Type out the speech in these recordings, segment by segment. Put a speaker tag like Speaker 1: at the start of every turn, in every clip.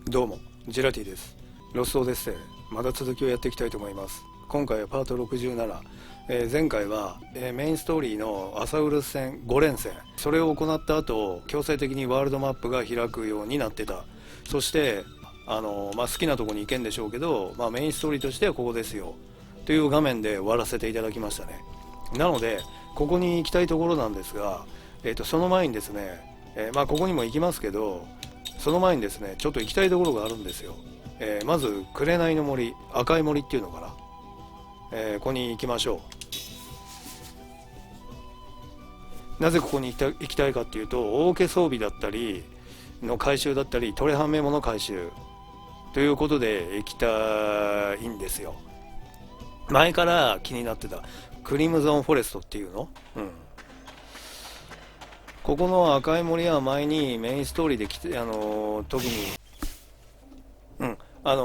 Speaker 1: どうも、ジェラティです。ロストオデッセイ、また続きをやっていきたいと思います。今回はパート67。前回は、メインストーリーのアサウルス戦5連戦、それを行った後、強制的にワールドマップが開くようになってた。そして好きなとこに行けんでしょうけど、メインストーリーとしてはここですよという画面で終わらせていただきましたね。なのでここに行きたいところなんですが、その前にですね、ここにも行きますけど、その前にですね、ちょっと行きたいところがあるんですよ。まず紅の森、赤い森っていうのかな、ここに行きましょう。なぜここに行きたいかっていうと、王家装備だったりの回収だったり、トレハンメモの回収ということで行きたいんですよ。前から気になってたクリムゾンフォレストっていうの、ここの赤い森は前にメインストーリーで来て、特に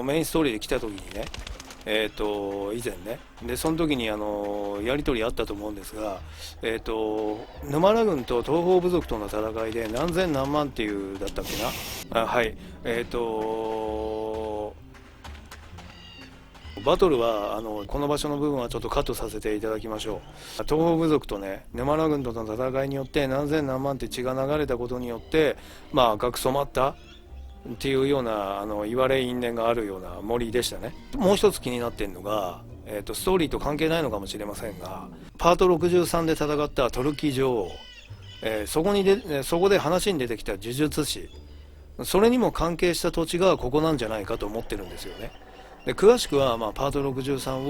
Speaker 1: メインストーリーで来た時にね、以前ね、でその時にやり取りあったと思うんですが、沼良軍と東方部族との戦いで何千何万っていうだったっけな、バトルはこの場所の部分はちょっとカットさせていただきましょう。東方部族とね、沼良軍との戦いによって何千何万って血が流れたことによって、赤く染まったっていうような言われ因縁があるような森でしたね。もう一つ気になっているのが、ストーリーと関係ないのかもしれませんが、パート63で戦ったトルキ女王、そこで話に出てきた呪術師、それにも関係した土地がここなんじゃないかと思ってるんですよね。で詳しくは、パート63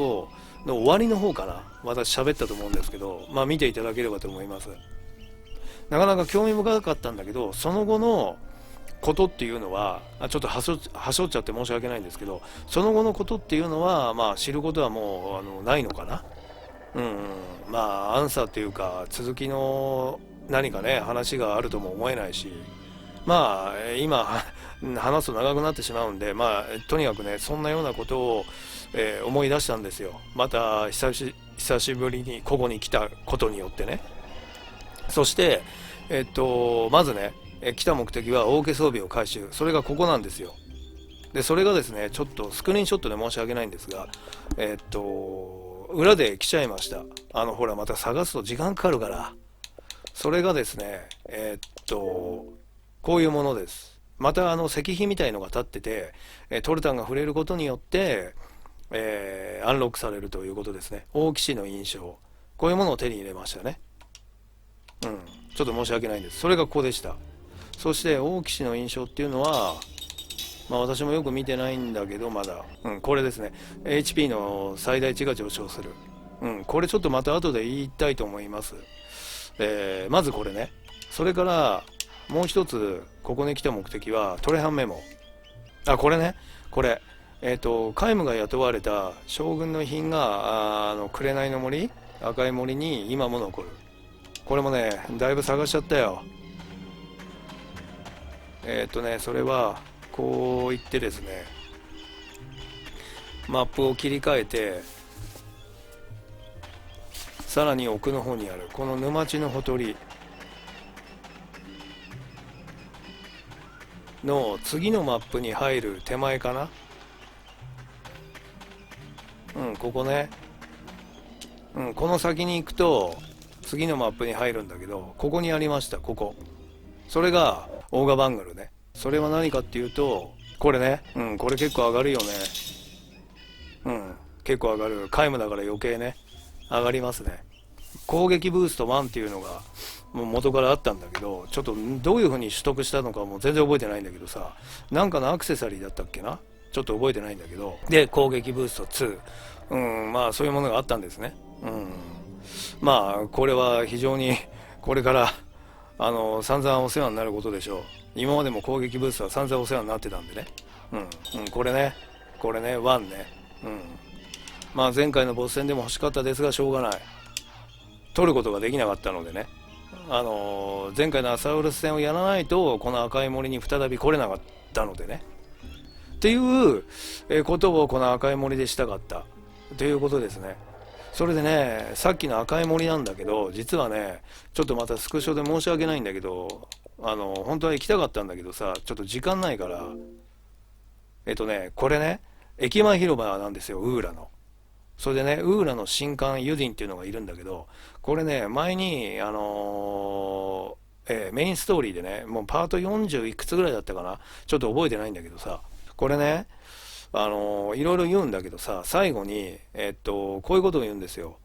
Speaker 1: の終わりの方かな、私喋ったと思うんですけど、見ていただければと思います。なかなか興味深かったんだけど、その後のことっていうのはちょっとはしょっちゃって申し訳ないんですけど、その後のことっていうのは知ることはもうないのかな。アンサーっていうか続きの何かね話があるとも思えないし、今話すと長くなってしまうんで、とにかくね、そんなようなことを、思い出したんですよ。また久しぶりにここに来たことによってね。そしてまずね、来た目的は王家装備を回収、それがここなんですよ。でそれがですね、ちょっとスクリーンショットで申し訳ないんですが、裏で来ちゃいました。ほらまた探すと時間かかるから。それがですね、こういうものです。また石碑みたいのが立ってて、トルタンが触れることによって、アンロックされるということですね。王騎士の印象、こういうものを手に入れましたね。ちょっと申し訳ないんです。それがここでした。そして王騎士の印象っていうのは、私もよく見てないんだけど、まだ、これですね。 HP の最大値が上昇する。これちょっとまた後で言いたいと思います。まずこれね。それからもう一つ、ここに来た目的はトレハンメモ。これね、これ皆無が雇われた将軍の遺品が紅の森、赤い森に今も残る。これもね、だいぶ探しちゃったよ。それはこう言ってですね、マップを切り替えて、さらに奥の方にあるこの沼地のほとりの次のマップに入る手前かな。ここね。この先に行くと次のマップに入るんだけど、ここにありました。ここ、それがオーガバングルね。それは何かっていうと、これね、これ結構上がるよね。結構上がる。皆無だから余計ね、上がりますね。攻撃ブースト1っていうのがもう元からあったんだけど、ちょっとどういう風に取得したのかもう全然覚えてないんだけどさ、なんかのアクセサリーだったっけな、ちょっと覚えてないんだけど、で攻撃ブースト2、そういうものがあったんですね。これは非常にこれから散々お世話になることでしょう。今までも攻撃ブーストは散々お世話になってたんでね。これね1ね。前回のボス戦でも欲しかったですがしょうがない、取ることができなかったのでね。前回のアサウルス戦をやらないとこの赤い森に再び来れなかったのでね、っていうことをこの赤い森でしたかったということですね。それでね、さっきの赤い森なんだけど、実はね、ちょっとまたスクショで申し訳ないんだけど、本当は行きたかったんだけどさ、ちょっと時間ないから、これね、駅前広場なんですよ、ウーラの。それでね、ウーラの新刊ユディンっていうのがいるんだけど、これね、前に、メインストーリーでね、もうパート40いくつぐらいだったかな、ちょっと覚えてないんだけどさ、これね、いろいろ言うんだけどさ、最後に、こういうことを言うんですよ。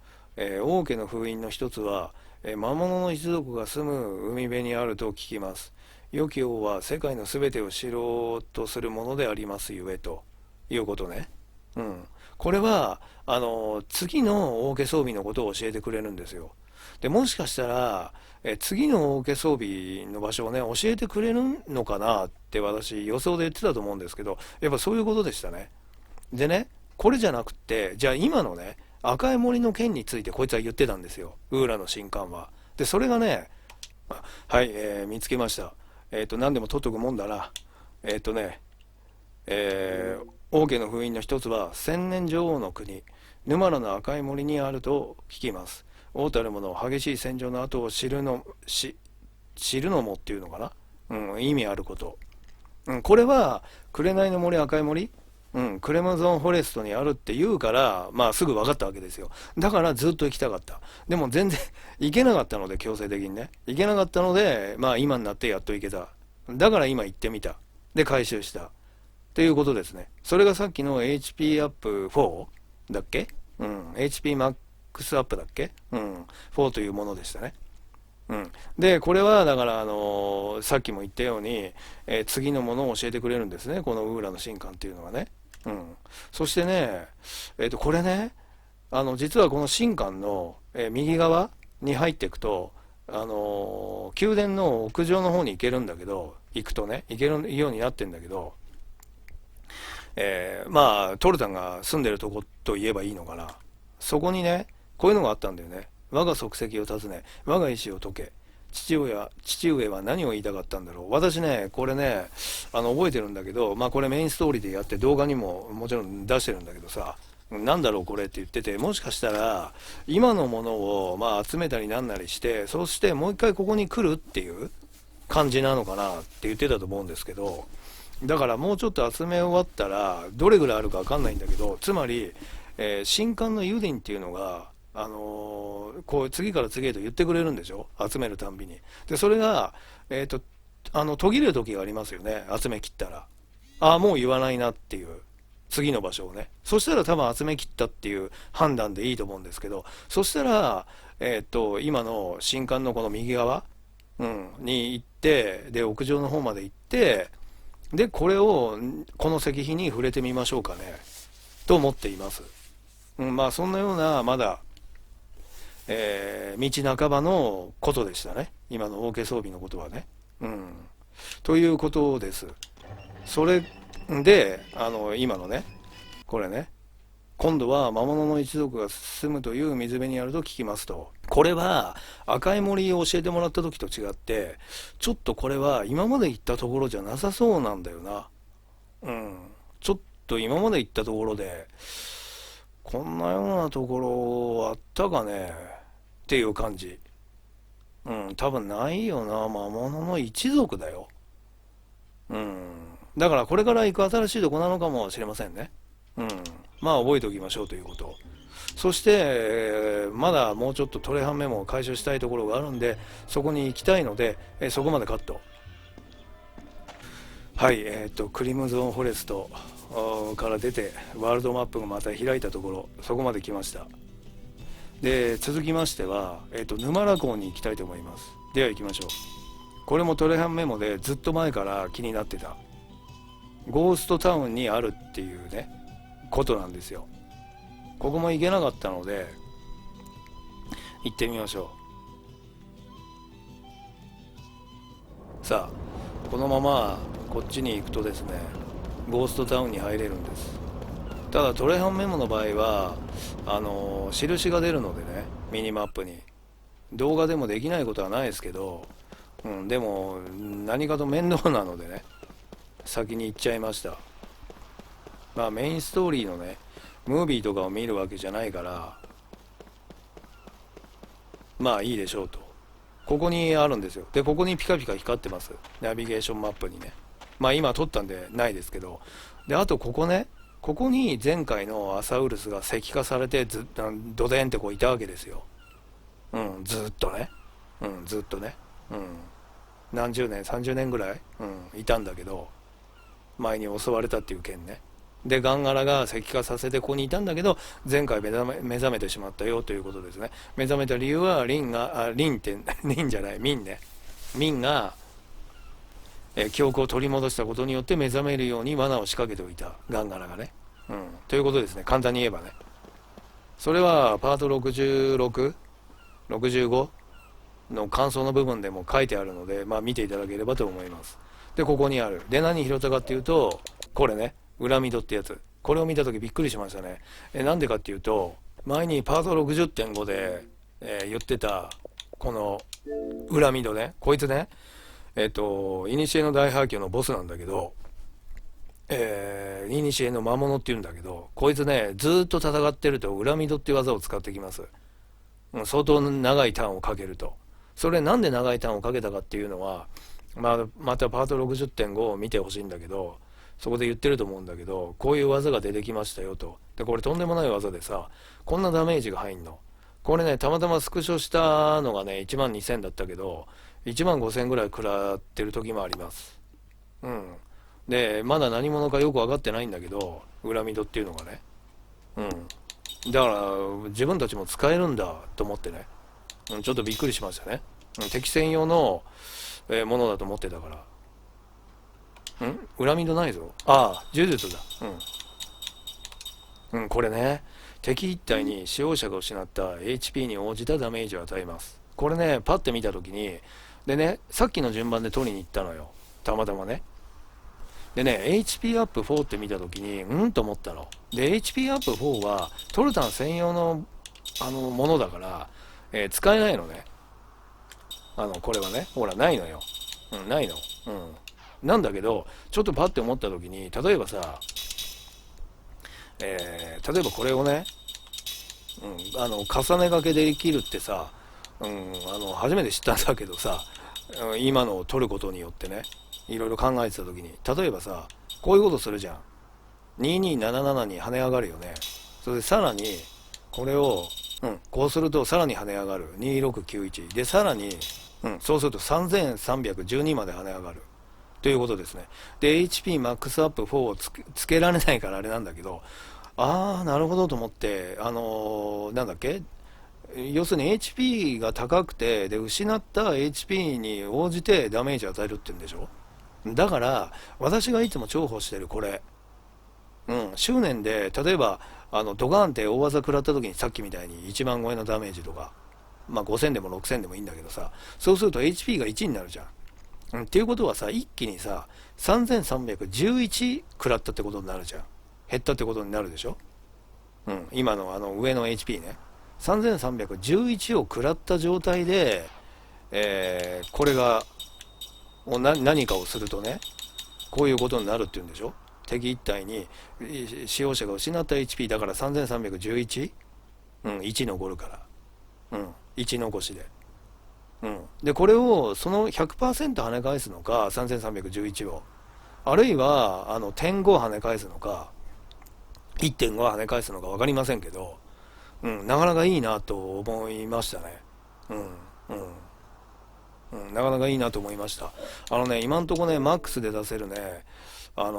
Speaker 1: 王家の封印の一つは、魔物の一族が住む海辺にあると聞きます。良き王は世界のすべてを知ろうとするものでありますゆえということね。うん。これは、次の王家装備のことを教えてくれるんですよ。で、もしかしたら、次の王家装備の場所をね、教えてくれるのかなって私予想で言ってたと思うんですけど、やっぱそういうことでしたね。でね、これじゃなくて、じゃあ今のね、赤い森の件についてこいつは言ってたんですよ。ウーラの新刊は。で、それがね、はい、見つけました。何でも取っとくもんだな。えっとね、王家の封印の一つは千年女王の国、沼呂の赤い森にあると聞きます。王たる者激しい戦場の後を知るのもっていうのかな。うん、意味あること。うん、これは、紅の森赤い森、うん、クレムゾンフォレストにあるって言うから、まあすぐ分かったわけですよ。だからずっと行きたかった。でも全然行けなかったので、強制的にね。行けなかったので、まあ今になってやっと行けた。だから今行ってみた。で、回収した。っていうことですね。それがさっきの HP アップ4だっけ。うん。HP マックスアップだっけ。うん。4というものでしたね。うん、で、これはだから、さっきも言ったように、次のものを教えてくれるんですね、このウーラの新刊っていうのがね。うん、そしてね、これね、実はこの新刊の、右側に入っていくと、宮殿の屋上の方に行けるんだけど、行くとね、行けるようになってんだけど、まあ、トルタンが住んでるとこと言えばいいのかな。そこにね、こういうのがあったんだよね。我が足跡を尋ね、我が意志を解け。父上は何を言いたかったんだろう。私ね、これね、覚えてるんだけど、まあこれメインストーリーでやって動画にももちろん出してるんだけどさ、なんだろうこれって言ってて、もしかしたら、今のものをまあ集めたりなんなりして、そしてもう一回ここに来るっていう感じなのかなって言ってたと思うんですけど、だからもうちょっと集め終わったら、どれぐらいあるかわかんないんだけど、つまり、新刊のユディンっていうのが、こう次から次へと言ってくれるんでしょ、集めるたんびに。で、それが、途切れる時がありますよね、集め切ったら。ああ、もう言わないなっていう、次の場所をね。そしたら多分集め切ったっていう判断でいいと思うんですけど、そしたら、今の新刊のこの右側、うん、に行って、で、屋上の方まで行って、で、これを、この石碑に触れてみましょうかね、と思っています。うん、まあ、そんなような、まだ、道半ばのことでしたね。今の OK 装備のことはね。うん。ということです。それで、今のね、これね、今度は魔物の一族が住むという水辺にあると聞きますと。これは赤い森を教えてもらった時と違って、ちょっとこれは今まで行ったところじゃなさそうなんだよな。うん。ちょっと今まで行ったところで、こんなようなところあったかねっていう感じ。うん、多分ないよな。魔物の一族だよ。うん。だからこれから行く新しいとこなのかもしれませんね。うん。まあ覚えておきましょうということ。そして、まだもうちょっとトレハンメモを回収したいところがあるんで、そこに行きたいので、そこまでカット。はい、クリムゾンフォレストから出て、ワールドマップがまた開いたところ、そこまで来ました。で、続きましては、沼良港に行きたいと思います。では行きましょう。これもトレハンメモでずっと前から気になってた。ゴーストタウンにあるっていうね、ことなんですよ。ここも行けなかったので、行ってみましょう。さあ、このままこっちに行くとですね、ゴーストタウンに入れるんです。ただトレハンメモの場合は印が出るのでね、ミニマップに動画でもできないことはないですけど、うん、でも何かと面倒なのでね、先に行っちゃいました。まあメインストーリーのね、ムービーとかを見るわけじゃないから、まあいいでしょうと。ここにあるんですよ。で、ここにピカピカ光ってます、ナビゲーションマップにね。まあ今取ったんでないですけど。で、あとここね、ここに前回のアサウルスが石化されてドデンってこういたわけですよ。うん、ずっとね。うん、ずっとね。うん。何十年、30年ぐらい、うん、いたんだけど、前に襲われたっていう件ね。で、ガンガラが石化させてここにいたんだけど、前回目覚めてしまったよということですね。目覚めた理由は、リンって、リンじゃない、ミンね。ミンが、記憶を取り戻したことによって目覚めるように罠を仕掛けておいた。ガンガラがね。うん。ということですね。簡単に言えばね。それは、パート66、65の感想の部分でも書いてあるので、まあ見ていただければと思います。で、ここにある。で、何拾ったかっていうと、これね、裏ミドってやつ。これを見たときびっくりしましたね。なんでかっていうと、前にパート60.5で、言ってた、この裏ミドね、こいつね、イニシエの大破棄のボスなんだけど、イニシエの魔物って言うんだけど、こいつね、ずーっと戦ってると裏ミドっていう技を使ってきます。相当長いターンをかけると。それなんで長いターンをかけたかっていうのは、またパート60.5を見てほしいんだけど、そこで言ってると思うんだけど、こういう技が出てきましたよと。で、これとんでもない技でさ、こんなダメージが入んの。これね、たまたまスクショしたのがね、12000だったけど、15000ぐらい食らってる時もあります。うん。で、まだ何者かよく分かってないんだけど、裏ミドっていうのがね。うん。だから、自分たちも使えるんだと思ってね。うん、ちょっとびっくりしましたね。うん、敵専用の、ものだと思ってたから。裏ミドないぞ。ああ、呪術だ。うん。うん、これね。敵一体に使用者が失った HP に応じたダメージを与えます。これね、パッて見たときに、でね、さっきの順番で取りに行ったのよ。たまたまね。でね、HP アップ4って見たときに、と思ったの。で、HP アップ4は、トルタン専用の、ものだから、使えないのね。これはね、ほら、ないのよ。うん、ないの。うん。なんだけど、ちょっとパッて思ったときに、例えばさ、例えばこれをね、重ね掛けでできるってさ、初めて知ったんだけどさ、今のを取ることによってね、いろいろ考えてた時に、例えばさ、こういうことするじゃん。2277に跳ね上がるよね。それでさらに、これを、こうするとさらに跳ね上がる。2691。で、さらに、そうすると3312まで跳ね上がる。ということですね。で、HP マックスアップ4をつけられないからあれなんだけど、なるほどと思って、なんだっけ、要するに HP が高くて、で、失った HP に応じてダメージを与えるって言うんでしょ。だから、私がいつも重宝してるこれ。執念で、例えば、ドガーンって大技食らった時にさっきみたいに1万超えのダメージとか、まあ5000でも6000でもいいんだけどさ、そうすると HP が1になるじゃん。っていうことはさ、一気にさ、3311食らったってことになるじゃん。減ったってことになるでしょ。今の上の HP ね。3311を食らった状態で、これが、何かをするとね、こういうことになるっていうんでしょ。敵一体に、使用者が失った HP だから 3311？ 1残るから。1残しで。で、これをその 100% 跳ね返すのか、3311を。あるいは、点5跳ね返すのか、1.5跳ね返すのか分かりませんけど、なかなかいいなと思いましたね。なかなかいいなと思いました。今んとこね、マックスで出せるね、ダメ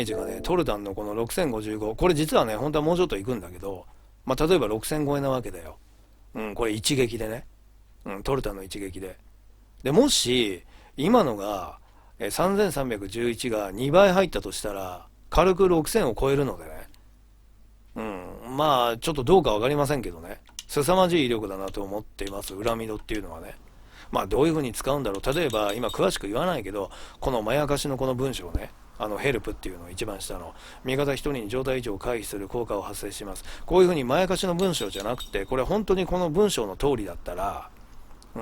Speaker 1: ージがね、トルタンのこの6055、これ実はね、本当はもうちょっといくんだけど、例えば6000超えなわけだよ。これ一撃でね。トルタンの一撃で。で、もし、今のが、3311が2倍入ったとしたら、軽く6000を超えるのでね。まあ、ちょっとどうかわかりませんけどね。凄まじい威力だなと思っています。裏ミドっていうのはね。まあ、どういう風に使うんだろう。例えば、今詳しく言わないけど、このまやかしのこの文章ね。ヘルプっていうの一番下の、味方一人に状態異常を回避する効果を発生します。こういう風にまやかしの文章じゃなくて、これ本当にこの文章の通りだったら、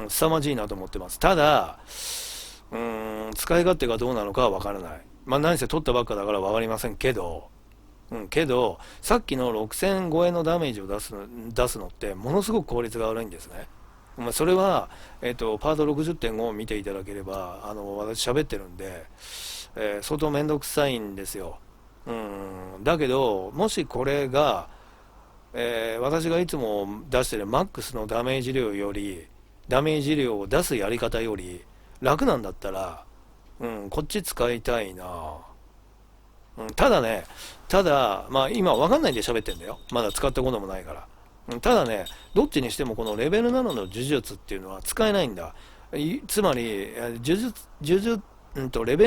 Speaker 1: 凄まじいなと思ってます。ただ、使い勝手がどうなのかはわからない。まあ、何せ取ったばっかだからわかりませんけど、さっきの6000超えのダメージを出すのって、ものすごく効率が悪いんですね。まあ、それは、パート60.5を見ていただければ、私喋ってるんで、相当めんどくさいんですよ。だけど、もしこれが、私がいつも出してるマックスのダメージ量より、ダメージ量を出すやり方より楽なんだったら、こっち使いたいな。ただね、まあ今わかんないんで喋ってんだよ。まだ使ったこともないから。ただね、どっちにしてもこのレベル7の呪術っていうのは使えないんだ。つまり、レベル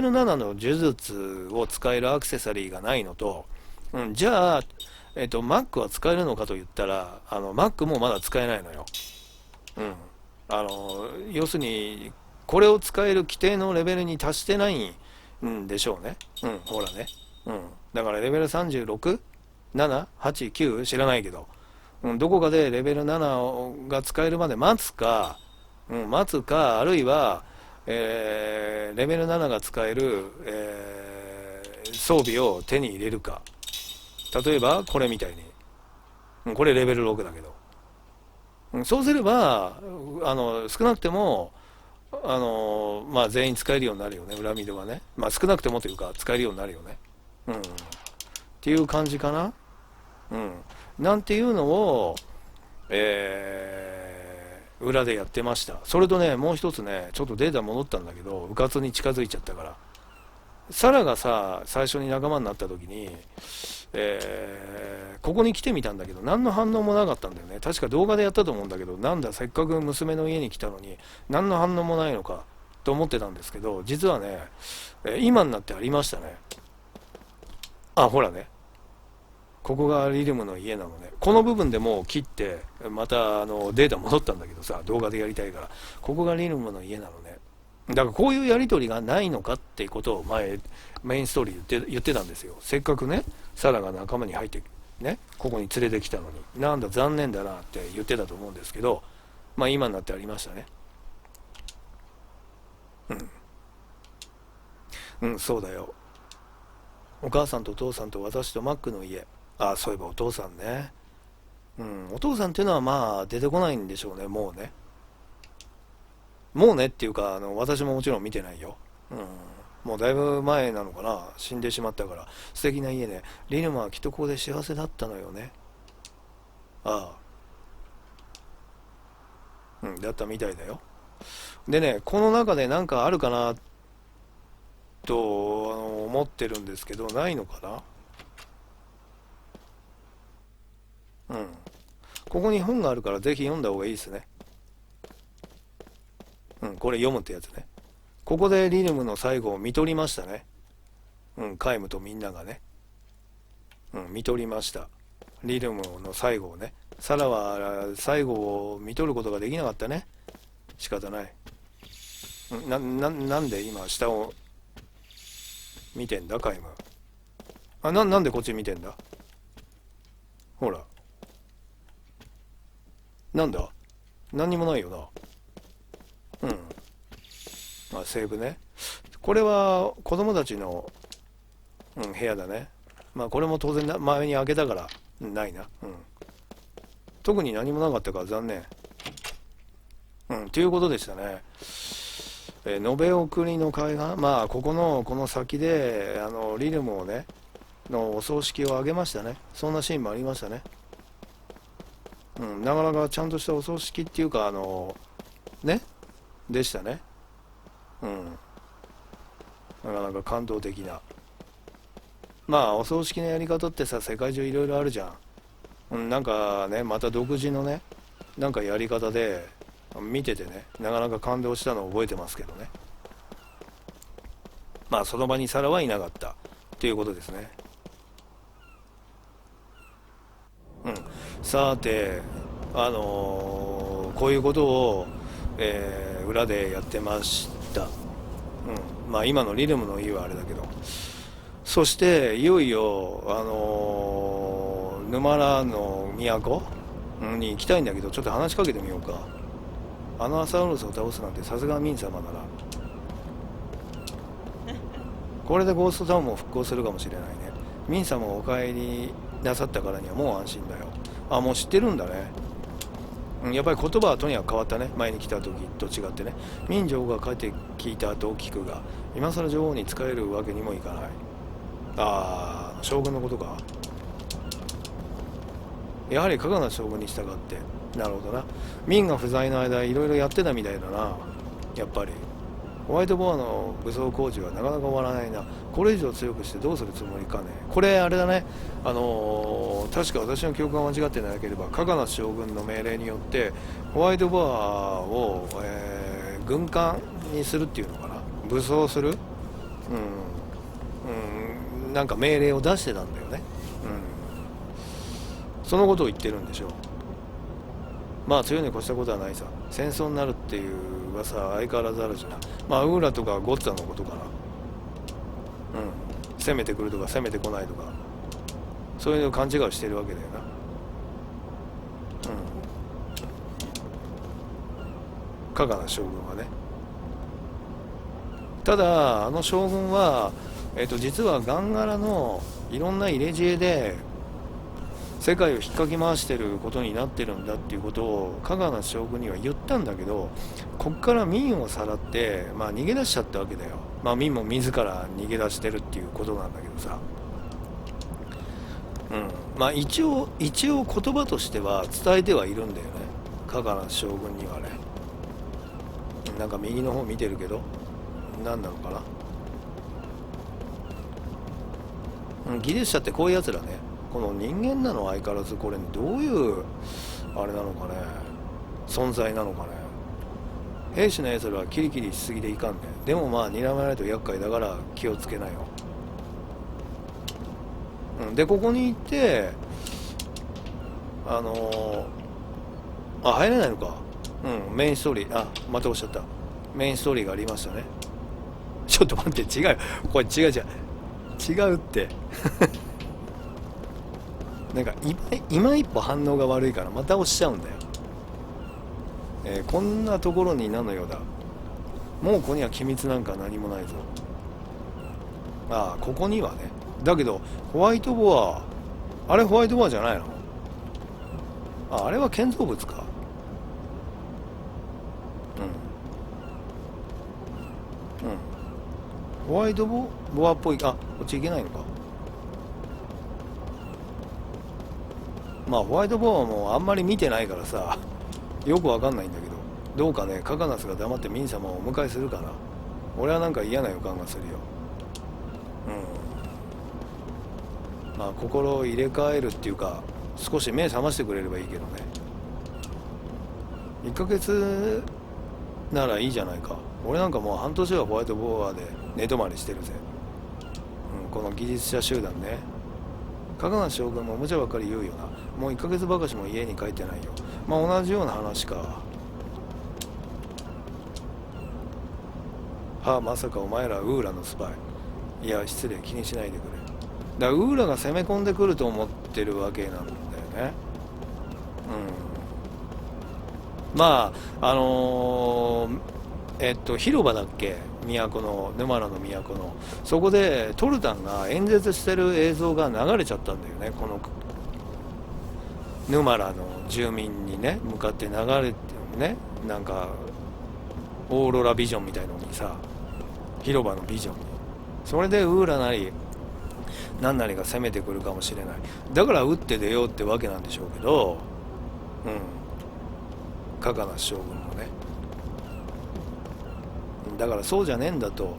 Speaker 1: 7の呪術を使えるアクセサリーがないのと、じゃあ、Mac は使えるのかと言ったら、Mac もまだ使えないのよ。要するに、これを使える規定のレベルに達してないんでしょうね。ほらね。だからレベル 36？ 7？ 8？ 9？ 知らないけど。どこかでレベル7が使えるまで待つか、あるいは、レベル7が使える、装備を手に入れるか。例えば、これみたいに。これレベル6だけど。そうすれば、少なくても、まあ、全員使えるようになるよね、裏見ではね。まあ、少なくてもというか、使えるようになるよね。っていう感じかな。なんていうのを、裏でやってました。それとね、もう一つね、ちょっとデータ戻ったんだけど、うかつに近づいちゃったから。サラがさ、最初に仲間になった時に、ここに来てみたんだけど、何の反応もなかったんだよね。確か動画でやったと思うんだけど、なんだ、せっかく娘の家に来たのに、何の反応もないのか、と思ってたんですけど、実はね、今になってありましたね。あ、ほらね。ここがリルムの家なのね。この部分でもう切って、またデータ戻ったんだけどさ、動画でやりたいから、ここがリルムの家なのね。だからこういうやり取りがないのかっていうことを前、メインストーリー言ってたんですよ。せっかくね、サラが仲間に入って、ね、ここに連れてきたのに、なんだ残念だなって言ってたと思うんですけど、まあ今になってありましたね。そうだよ。お母さんとお父さんと私とマックの家。あ、そういえばお父さんね。お父さんっていうのはまあ出てこないんでしょうね、もうね。もうねっていうか、私ももちろん見てないよ。もうだいぶ前なのかな。死んでしまったから。素敵な家で、リルマはきっとここで幸せだったのよね。ああ、だったみたいだよ。でね、この中でなんかあるかなと思ってるんですけど、ないのかな。ここに本があるからぜひ読んだ方がいいですね。これ読むってやつね。ここでリルムの最後を見取りましたね。カイムとみんながね。見取りました。リルムの最後をね。サラは最後を見取ることができなかったね。仕方ない。なんで今下を見てんだ、カイム。なんでこっち見てんだ。ほら。なんだ、何にもないよな。まあ、セーブね。これは子供たちの、部屋だね。まあこれも当然前に開けたから、ないな。特に何もなかったから残念。ということでしたね。延べ送りの海岸、まあこの先でリルムをねのお葬式を挙げましたね。そんなシーンもありましたね。なかなかちゃんとしたお葬式っていうかねでしたね。なかなか感動的な。まあお葬式のやり方ってさ、世界中いろいろあるじゃん。なんかね、また独自のねなんかやり方で見ててね、なかなか感動したのを覚えてますけどね。まあその場にサラはいなかったということですね。さてこういうことを、裏でやってました。まあ今のリルムの家はあれだけど、そしていよいよ沼良の都に行きたいんだけど、ちょっと話しかけてみようか。アサウルスを倒すなんてさすがミン様なら。これでゴーストタウンも復興するかもしれないね。ミン様をお帰りなさったからにはもう安心だよ。あ、もう知ってるんだね。やっぱり言葉はとにかく変わったね。前に来た時と違ってね。明女が帰ってきたと聞くが、今更女王に仕えるわけにもいかない。ああ、将軍のことか。やはり加賀な将軍に従って。なるほどな。明が不在の間いろいろやってたみたいだな。やっぱりホワイトボアの武装工事はなかなか終わらないな。これ以上強くしてどうするつもりかね。これあれだね。確か私の記憶が間違ってなければ加賀な将軍の命令によってホワイトボアを、軍艦にするっていうのかな。武装する、なんか命令を出してたんだよね。そのことを言ってるんでしょう。まあ強いに越したことはないさ。戦争になるっていう噂は相変わらずあるしな。まあウーラとかゴッツァのことかな。攻めてくるとか攻めてこないとか、そういうの勘違いをしてるわけだよな。加賀な将軍はね。ただあの将軍は、実はガンガラのいろんな入れ知恵で世界を引っかき回してることになってるんだっていうことを加賀な将軍には言ったんだけど、こっから明をさらって、まあ、逃げ出しちゃったわけだよ。まあ明も自ら逃げ出してるっていうことなんだけどさ、まあ一応言葉としては伝えてはいるんだよね、加賀な将軍にはね。なんか右の方見てるけど何なのかな。技術者ってこういうやつらね。この人間なの相変わらずこれどういうあれなのかね、存在なのかね。兵士のやつらはキリキリしすぎでいかんね。でもまあ睨められると厄介だから気をつけなよ。でここに行って入れないのか。メインストーリー、またおっしゃった。メインストーリーがありましたね。ちょっと待って、違う、これ違うってなんか今一歩反応が悪いからまた押しちゃうんだよ。こんなところになのようだ。もうここには機密なんか何もないぞ。ここにはね。だけどホワイトボア、あれホワイトボアじゃないの？あれは建造物か。ホワイトボアっぽい。こっち行けないのか。まあホワイトボアもあんまり見てないからさ、よくわかんないんだけど、どうかね、カカナスが黙ってミン様をお迎えするかな。俺はなんか嫌な予感がするよ。まあ心を入れ替えるっていうか、少し目覚ましてくれればいいけどね。1ヶ月ならいいじゃないか。俺なんかもう半年はホワイトボアで寝泊まりしてるぜ。この技術者集団ね。加賀な将軍も無茶ばっかり言うよな。もう1ヶ月ばかしも家に帰ってないよ。まあ同じような話か。まさかお前らウーラのスパイ。いや失礼、気にしないでくれ。だからウーラが攻め込んでくると思ってるわけなんだよね。まあ広場だっけ、都の沼良の都の、そこでトルタンが演説してる映像が流れちゃったんだよね。この沼良の住民にね向かって流れてね、なんかオーロラビジョンみたいのにさ、広場のビジョンに、それでウーラなり何なりが攻めてくるかもしれない。だから撃って出ようってわけなんでしょうけど、加賀な将軍もね。だからそうじゃねえんだと、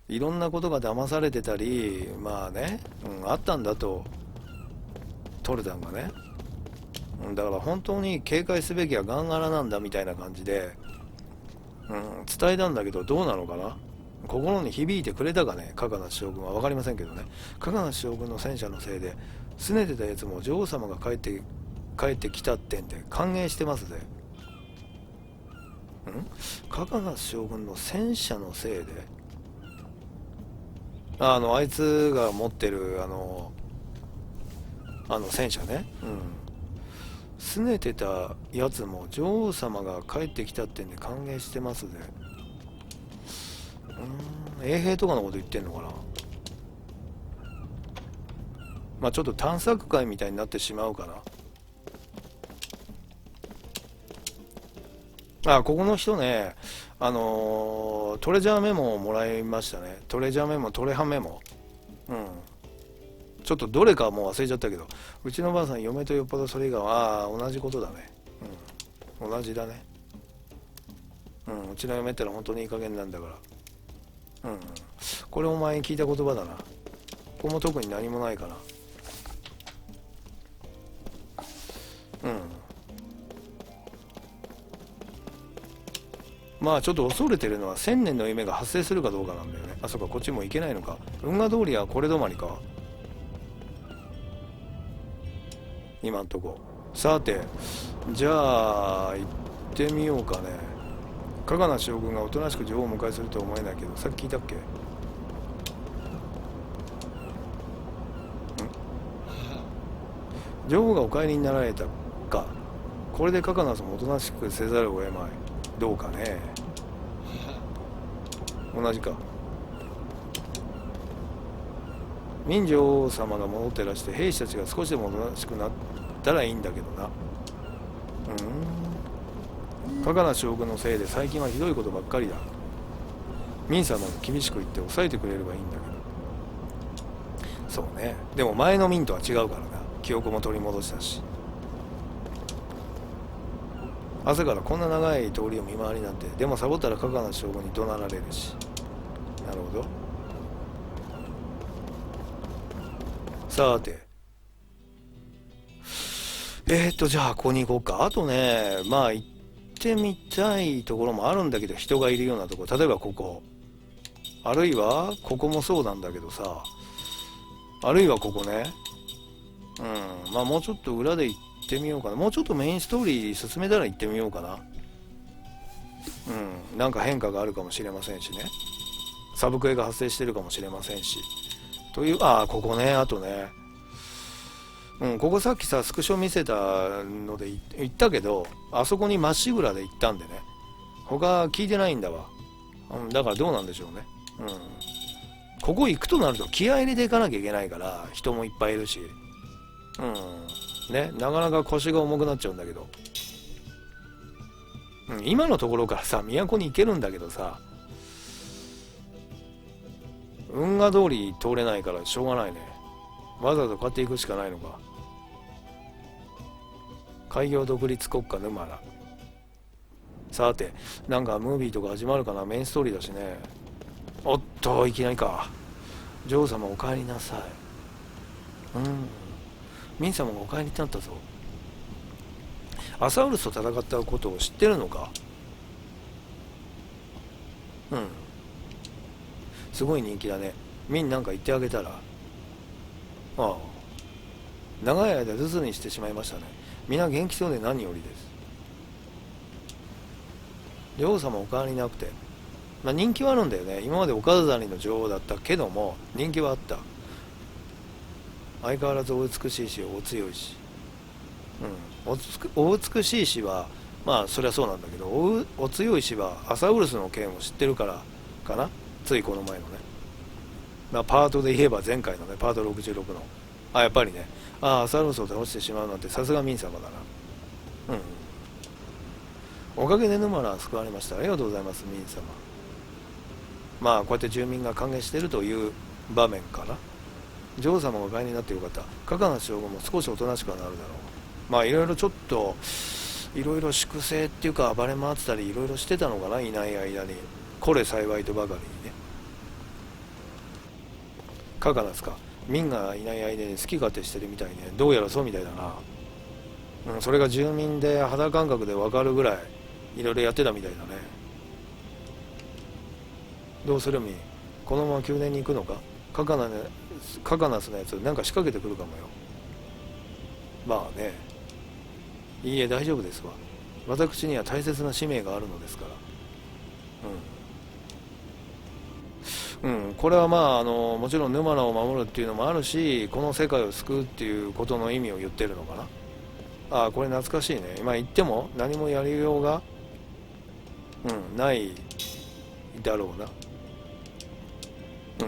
Speaker 1: いろんなことが騙されてたり、まあね、あったんだと、トルタンがね。だから本当に警戒すべきはガンガラなんだみたいな感じで、伝えたんだけど、どうなのかな。心に響いてくれたかね、加賀な将軍は。分かりませんけどね。加賀な将軍の戦車のせいで拗ねてたやつも女王様が帰ってきたってんで歓迎してますぜ。加賀な将軍の戦車のせいで、あいつが持ってる戦車ね、拗ねてたやつも女王様が帰ってきたってんで歓迎してますぜ。衛兵とかのこと言ってんのかな。まあちょっと探索会みたいになってしまうかな。あ、ここの人ね、トレジャーメモをもらいましたね。トレジャーメモ、トレハメモ。うん。ちょっとどれかはもう忘れちゃったけど、うちのばあさん、嫁とよっぽどそれ以外は、ああ、同じことだね。うん。同じだね。うん。うちの嫁ってのは本当にいい加減なんだから。うん。これお前に聞いた言葉だな。ここも特に何もないかな。うん。まあちょっと恐れてるのは千年の夢が発生するかどうかなんだよね。あ、そっか、こっちも行けないのか。運河通りはこれ止まりか。今んとこ。さて、じゃあ、行ってみようかね。加賀名将軍がおとなしく女王をお迎えするとは思えないけど、さっき聞いたっけ？女王がお帰りになられたか。これで加賀名さんもおとなしくせざるを得まい。どうかね。同じか。明女王様が戻ってらして兵士たちが少しでもおとなしくなったらいいんだけどな。加賀名将軍のせいで最近はひどいことばっかりだ。明様が厳しく言って抑えてくれればいいんだけど。そうね。でも前の明とは違うからな。記憶も取り戻したし。朝からこんな長い通りを見回りなんて。でもサボったら加賀名将軍に怒鳴られるし。なるほど。さて。じゃあここに行こうか。あとね、まあ行ってみたいところもあるんだけど、人がいるようなところ。例えばここ。あるいは、ここもそうなんだけどさ。あるいはここね。うん。まあもうちょっと裏で行ってみようかな。もうちょっとメインストーリー進めたら行ってみようかな。うん。なんか変化があるかもしれませんしね。サブクエが発生してるかもしれませんし。という、ああ、ここね。あとね。うん、ここさっきさ、スクショ見せたので言ったけど、あそこにまっしぐらで行ったんでね。他聞いてないんだわ。うん、だからどうなんでしょうね。うん。ここ行くとなると気合入れていかなきゃいけないから、人もいっぱいいるし。うん。ね、なかなか腰が重くなっちゃうんだけど。うん、今のところからさ、都に行けるんだけどさ、運河通り通れないからしょうがないね。わざわざ買っていくしかないのか。開業独立国家沼ら。さて、なんかムービーとか始まるかな。メインストーリーだしね。おっと、いきなりか。女王様お帰りなさい。ミン様がお帰りになったぞ。アサウルスと戦ったことを知ってるのか？うん。すごい人気だね。ミンなんか言ってあげたら。ああ。長い間留守にしてしまいましたね。皆元気そうで何よりです。女王様お変わりなくて。まあ人気はあるんだよね。今までお飾りの女王だったけども、人気はあった。相変わらずお美しいし、お強いし。うん。お美しいしは、まあそりゃそうなんだけど、お強いしはアサウルスの件を知ってるからかな。ついこの前のね。まあパートで言えば前回のね、パート66の。あ、やっぱりね。ああ、アサウルスを倒してしまうなんてさすがミン様だな。うん。おかげで沼らは救われました。ありがとうございます、ミン様。まあこうやって住民が歓迎しているという場面かな。女王様がお帰りになってよかった。加賀の将軍も少しおとなしくはなるだろう。まあいろいろちょっといろいろ粛清っていうか暴れ回ってたりいろいろしてたのかな、いない間に。これ幸いとばかりにね。加賀ですか。民がいない間に好き勝手してるみたいね。どうやらそうみたいだな。うん、それが住民で肌感覚で分かるぐらいいろいろやってたみたいだね。どうするみ、このまま宮殿に行くのか。カカナスのやつなんか仕掛けてくるかもよ。まあね。いいえ、大丈夫ですわ。私には大切な使命があるのですから。これはまあ、もちろん沼名を守るっていうのもあるし、この世界を救うっていうことの意味を言ってるのかな。ああ、これ懐かしいね。今言っても何もやりようが、ないだろうな。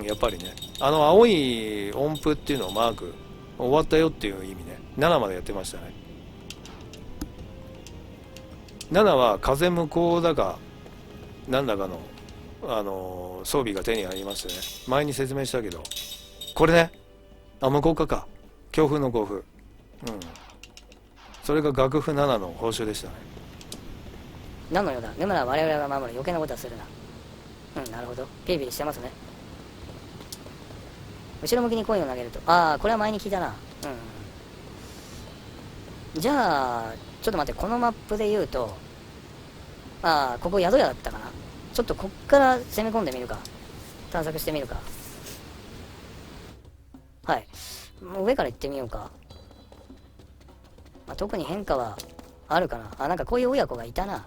Speaker 1: やっぱりね。青い音符っていうのをマーク、終わったよっていう意味ね。7までやってましたね。7は風向こうだかなんだかの、装備が手に入りましてね、前に説明したけど、これね、無効化か、強風の強風、それが楽譜7の報酬でしたね。
Speaker 2: 何のようだ。沼は我々が守る。余計なことはするな。なるほど。ピリピリしてますね。後ろ向きにコインを投げると。これは前に聞いたな。じゃあちょっと待って、このマップで言うと、ここ宿屋だったかな。ちょっとこっから攻め込んでみるか。探索してみるか。はい。もう上から行ってみようか。特に変化はあるかな。なんかこういう親子がいたな。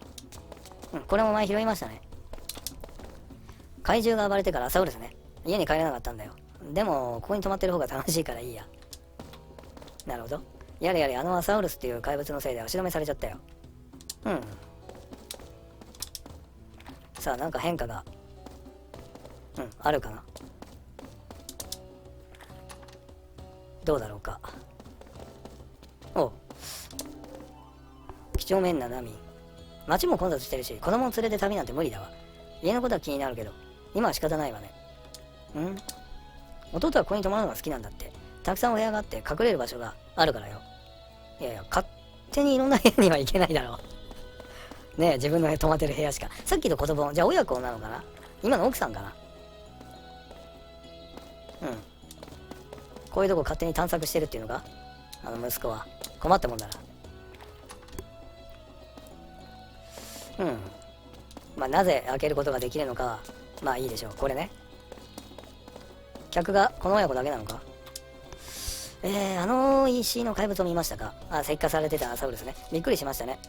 Speaker 2: これも前拾いましたね。怪獣が暴れてからアサウルスね。家に帰れなかったんだよ。でもここに泊まってる方が楽しいからいいや。なるほど。やれやれ、アサウルスっていう怪物のせいで足止めされちゃったよ。さあ、なんか変化があるかな。どうだろうか。几帳面な波。街も混雑してるし、子供を連れて旅なんて無理だわ。家のことは気になるけど、今は仕方ないわね。弟はここに泊まるのが好きなんだって。たくさんお部屋があって隠れる場所があるからよ。いやいや、勝手にいろんな部屋には行けないだろう。ねえ、自分の泊まってる部屋しか。さっきの子供、じゃあ親子なのかな。今の奥さんかな。こういうとこ勝手に探索してるっていうのか、息子は。困ったもんだな。なぜ開けることができるのかは、いいでしょう。これね。客がこの親子だけなのか。石の怪物を見ましたか。石化されてたアサウルスね。びっくりしましたね。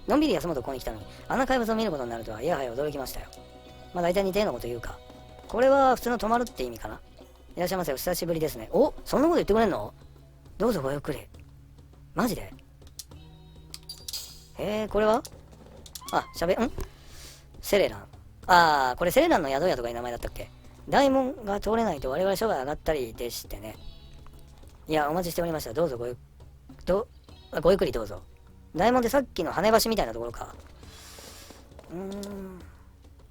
Speaker 2: のんびり休もうとここに来たのに、あんな怪物を見ることになるとは、いやはや驚きましたよ。大体似たようなこと言うか。これは普通の泊まるって意味かな。いらっしゃいませ、お久しぶりですね。そんなこと言ってくれんの。どうぞごゆっくり。マジで。これはセレラン。これセレランの宿屋とかいう名前だったっけ。大門が通れないと我々所が上がったりでしてね。いや、お待ちしておりました。どうぞごゆっくりどうぞ。大門ってさっきの羽橋みたいなところか。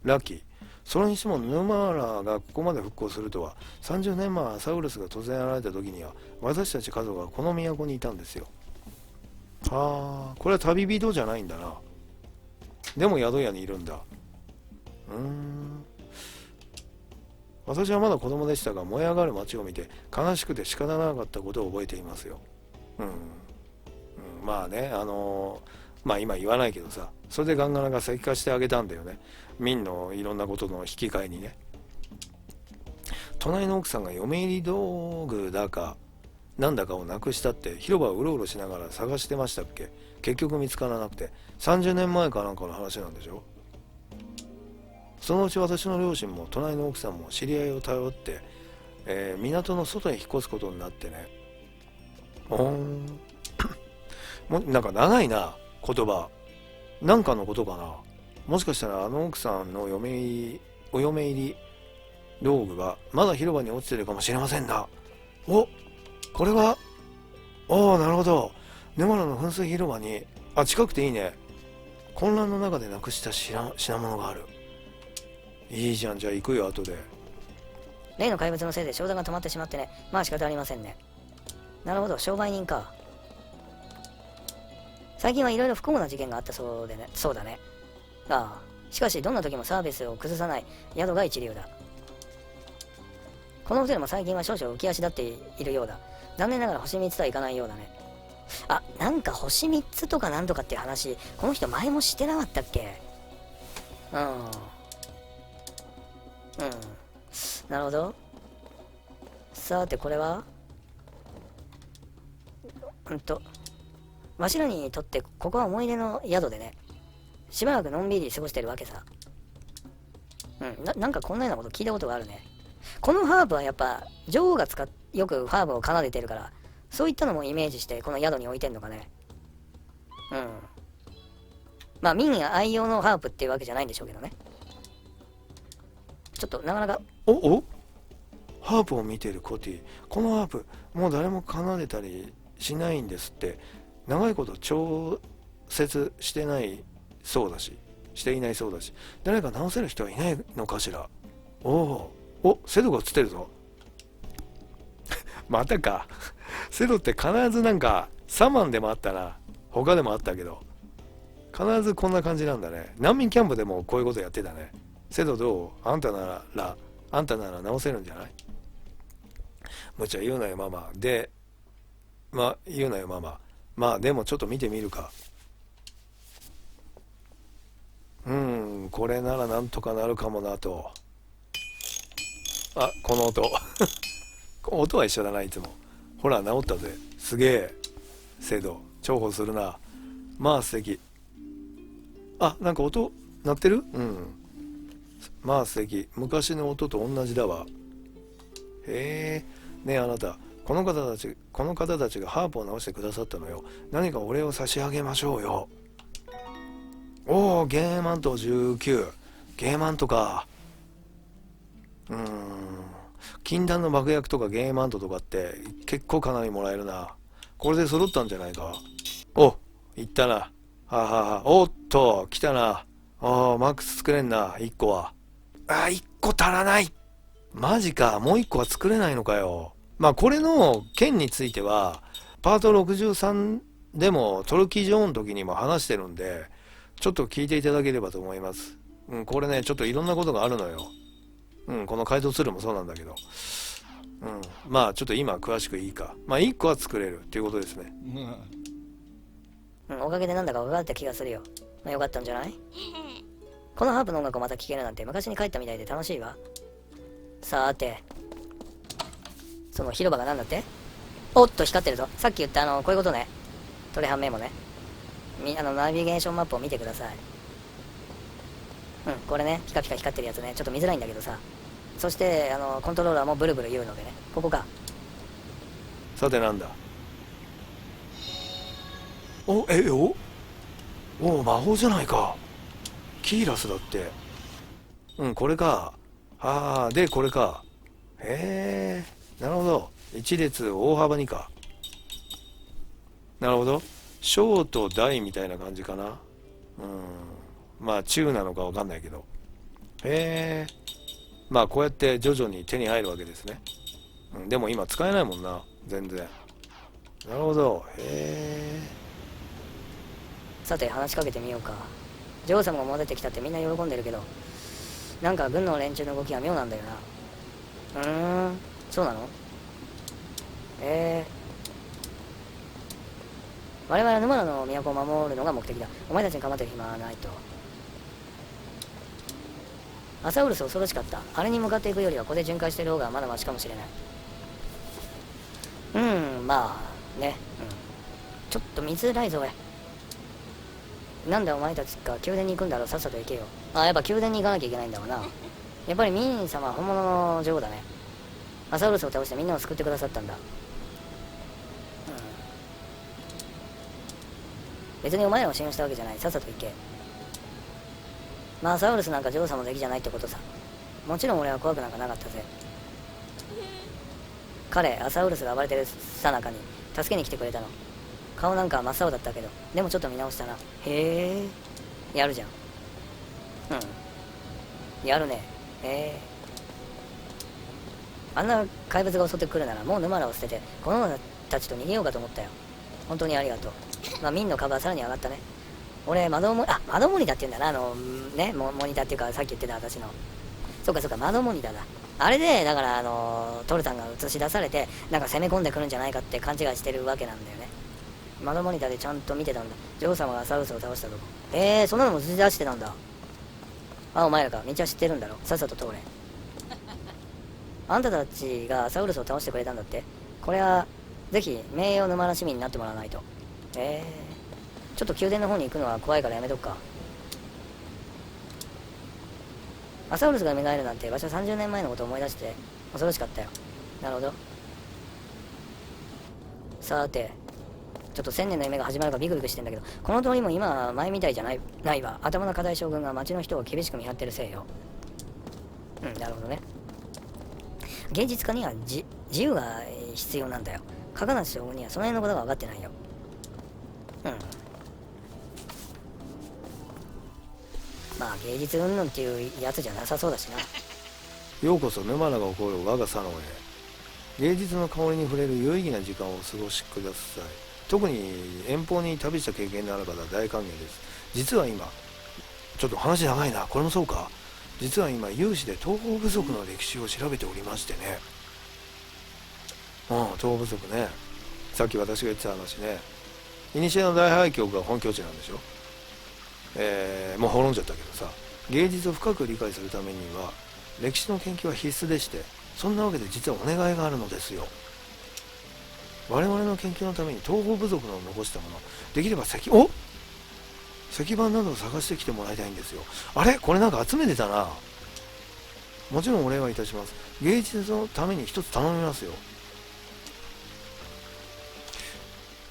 Speaker 1: ラッキー。それにしても沼原がここまで復興するとは。30年前アサウルスが突然現れた時には私たち家族がこの都にいたんですよ。これは旅人じゃないんだな。でも宿屋にいるんだ。私はまだ子供でしたが、燃え上がる街を見て悲しくて仕方なかったことを覚えていますよ。今言わないけどさ、それでガンガラが石化してあげたんだよね。民のいろんなことの引き換えにね。隣の奥さんが嫁入り道具だかなんだかをなくしたって広場をうろうろしながら探してましたっけ。結局見つからなくて、30年前かなんかの話なんでしょ。そのうち私の両親も隣の奥さんも知り合いを頼って、港の外に引っ越すことになってね。なんか長いな言葉。なんかのことかな。もしかしたら奥さんのお嫁入り道具がまだ広場に落ちてるかもしれませんな。これはなるほど。沼原の噴水広場に近くていいね。混乱の中でなくした品物がある。いいじゃん。じゃあ行くよ後で。
Speaker 2: 例の怪物のせいで商談が止まってしまってね。仕方ありませんね。なるほど、商売人か。最近はいろいろ不幸な事件があったそうでね。そうだね。しかしどんな時もサービスを崩さない宿が一流だ。このホテルも最近は少々浮き足立っているようだ。残念ながら星3つとはいかないようだね。なんか星3つとかなんとかっていう話、この人前もしてなかったっけ。なるほど。さてこれはわしらにとってここは思い出の宿でね、しばらくのんびり過ごしてるわけさ。なんかこんなようなこと聞いたことがあるね。このハーブはやっぱ女王がよくハーブを奏でてるから、そういったのもイメージしてこの宿に置いてんのかね。民や愛用のハープっていうわけじゃないんでしょうけどね。ちょっとなかなか
Speaker 1: ハープを見ているコティ。このハープもう誰も奏でたりしないんですって。長いこと調接してないそうだし、していないそうだし、誰か直せる人はいないのかしら。セドが映ってるぞ。またか。セドって必ずなんかサマンでもあったな、他でもあったけど、必ずこんな感じなんだね。難民キャンプでもこういうことやってたね。セドどう？あんたなら直せるんじゃない？むちゃ言うなよママ。で、言うなよママ。でもちょっと見てみるか。これならなんとかなるかもなと。この音。音は一緒だな、いつも。ほら、治ったぜ。すげえ。精度。重宝するな。素敵。なんか音、鳴ってる？素敵。昔の音と同じだわ。へえ。ねえ、あなた。この方たちがハープを直してくださったのよ。何かお礼を差し上げましょうよ。ゲーマント19。ゲーマントか。禁断の爆薬とかゲーマントとかって結構かなりもらえるな。これで揃ったんじゃないか。いったな。おっと、来たな。マックス作れんな、1個は。1個足らない。マジか、もう1個は作れないのかよ。これの件については、パート63でもトルキージョーの時にも話してるんで、ちょっと聞いていただければと思います。これね、ちょっといろんなことがあるのよ。この街道ツールもそうなんだけど。ちょっと今詳しくいいか。1個は作れるっていうことですね。
Speaker 2: おかげでなんだか分かった気がするよ。よかったんじゃない？このハープの音楽をまた聴けるなんて昔に帰ったみたいで楽しいわ。さて、その広場が何だって？おっと光ってるぞ。さっき言ったこういうことね。トレハンメモね。ナビゲーションマップを見てください。これね、ピカピカ光ってるやつね。ちょっと見づらいんだけどさ。そしてコントローラーもブルブル言うのでね。ここか。
Speaker 1: さてなんだ。魔法じゃないか。キーラスだって。これか。でこれか。へえ、なるほど。一列大幅にか。なるほど。小と大みたいな感じかな。中なのかわかんないけど。へえ。こうやって徐々に手に入るわけですね。でも今使えないもんな、全然。なるほど。へえ。
Speaker 2: さて話しかけてみようか。ジョー様が戻ってきたってみんな喜んでるけど、なんか軍の連中の動きが妙なんだよな。そうなの？我々は沼野の都を守るのが目的だ。お前たちに構ってる暇はないと。アサウルス恐ろしかった。あれに向かっていくよりはここで巡回してる方がまだマシかもしれない。ちょっと見づらいぞ。なんだお前たちか、宮殿に行くんだろう。さっさと行けよ。やっぱ宮殿に行かなきゃいけないんだろうな。やっぱりミーン様は本物の女王だね。アサウルスを倒してみんなを救ってくださったんだ。別にお前らを信用したわけじゃない。さっさと行け。アサウルスなんか女王様の敵じゃないってことさ。もちろん俺は怖くなんかなかったぜ。彼、アサウルスが暴れてるさなかに助けに来てくれたの。顔なんか真っ青だったけど、でもちょっと見直したな。へえ、やるじゃん。やるね。あんな怪物が襲ってくるならもう沼らを捨ててこの者たちと逃げようかと思ったよ。本当にありがとう。ミンの株はさらに上がったね。俺窓モニターって言うんだな。モニターっていうかさっき言ってた私の。そうか窓モニターだ。あれでだからトルタンが映し出されてなんか攻め込んでくるんじゃないかって勘違いしてるわけなんだよね。窓モニターでちゃんと見てたんだ。女王様がアサウルスを倒したとこ。そんなのも映し出してたんだ。お前らか。道は知ってるんだろ。さっさと通れ。あんたたちがアサウルスを倒してくれたんだって。これはぜひ名誉沼の市民になってもらわないと。ちょっと宮殿の方に行くのは怖いからやめとくか。アサウルスが蘇るなんて場所30年前のことを思い出して恐ろしかったよ。なるほど。さて、ちょっと1000年の夢が始まるかビクビクしてんだけど、この通りも今は前みたいじゃないわ。頭の課題将軍が町の人を厳しく見張ってるせいよ。なるほどね。芸術家には自由が必要なんだよ。加賀梨将軍にはその辺のことが分かってないよ。まあ芸術云々っていうやつじゃなさそうだしな。
Speaker 1: ようこそ沼田が起こる我がサロンへ。芸術の香りに触れる有意義な時間をお過ごしください。特に遠方に旅した経験のある方は大歓迎です。実は今、ちょっと話長いな、これもそうか。実は今有志で東方部族の歴史を調べておりましてね。東方部族ね、さっき私が言ってた話ね。古の大廃墟が本拠地なんでしょ。もう滅んじゃったけどさ、芸術を深く理解するためには歴史の研究は必須でして、そんなわけで実はお願いがあるのですよ。我々の研究のために東方部族の残したもの、できれば石板などを探してきてもらいたいんですよ。あれこれなんか集めてたな。もちろんお礼はいたします。芸術のために一つ頼みますよ。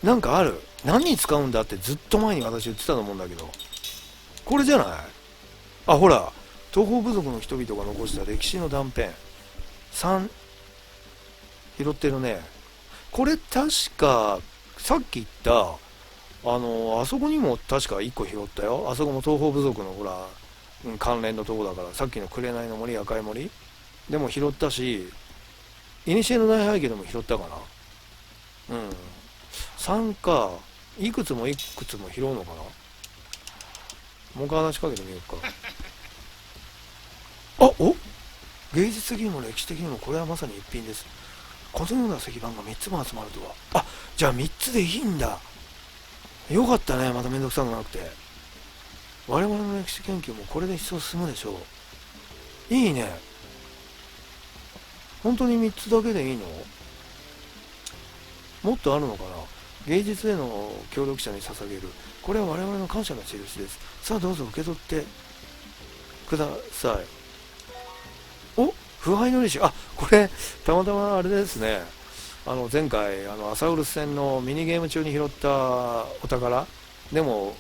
Speaker 1: なんかある。何に使うんだってずっと前に私言ってたと思うんだけど、これじゃない？あ、ほら、東方部族の人々が残した歴史の断片3拾ってるね。これ確かさっき言ったあそこにも確か1個拾ったよ。あそこも東方部族のほら、関連のとこだから、さっきの紅の森、赤い森でも拾ったし、古の大廃墟でも拾ったかな。3か、いくつも拾うのかな。もう一回話しかけてみようか。芸術的にも歴史的にもこれはまさに一品です。このような石板が3つも集まるとは。じゃあ3つでいいんだ。よかったね、まためんどくさくなくて。我々の歴史研究もこれで一層進むでしょう。いいね。本当に3つだけでいいの？もっとあるのかな。芸術への協力者に捧げる。これは我々の感謝の印です。さあどうぞ受け取ってください。腐敗の利子。これたまたまあれですね。前回アサウルス戦のミニゲーム中に拾ったお宝でも